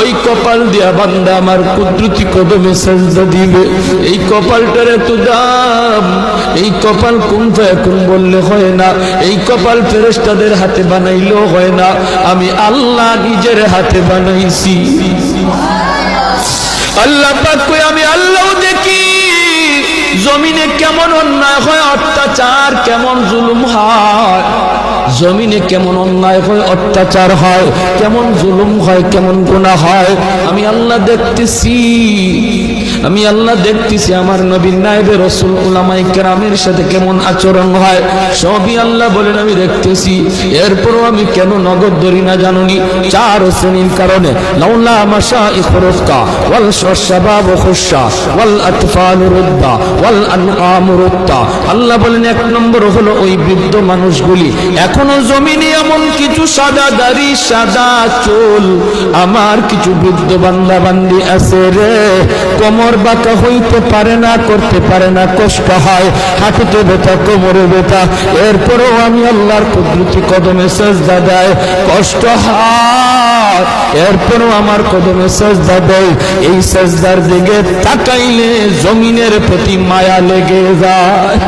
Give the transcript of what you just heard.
ওই কপাল দিয়া বান্দা আমার কুদরতি কদমে সেজদা দিবে। এই কপালটার এত দাম, এই কপাল কোন ফায়াকুন বললে হয় না, এই কপাল ফেরেশতাদের হাতে বানাইলেও হয় না, আমি আল্লাহ নিজের হাতে বানাইছি। আল্লাহ পাক কই আমি আল্লাহ দেখি জমিনে কেমন অন্যায় হয়, অত্যাচার কেমন জুলুম হয়, জমিনে কেমন অন্যায় হয়, অত্যাচার হয়, কেমন জুলুম হয়, কেমন গুনাহ হয়, আমি আল্লাহ দেখতেছি। আমি আল্লাহ দেখতেছি আমার নবীর নায়েবে রাসূল উলামায়ে কেরামের সাথে কেমন আচরণ হয়, সবই আল্লাহ বলেন আমি দেখতেছি। এরপরও আমি কেন নগদ ধরি না জানুনি? চার শ্রেণীর কারণে। লাউলা মাশাইখ রুফকা ওয়াল শাবাব খুশা ওয়াল আতফাল রুদ্দা ওয়াল আনআম রুদ্দা। আল্লাহ বলেন এক নম্বর হলো ওই বৃদ্ধ মানুষগুলি, এখনো জমিনে এমন কিছু সাদা দাড়ি সাদা চুল আমার কিছু বৃদ্ধ বান্দা বান্দি আছে রে, কোমর বাঁকা হইতে পারে না, করতে পারে না, কষ্ট হয়, হাঁটুতে ব্যথা, কোমরে ব্যথা, এরপরেও আমি আল্লাহর কুদরতি কদমে সেজদা দেয়, কষ্ট হয়, এরপরেও আমার কদমে সেজদা দেয়। এই সেজদার দিকে তাকাইলে জমিনের প্রতি মায়া লেগে যায়।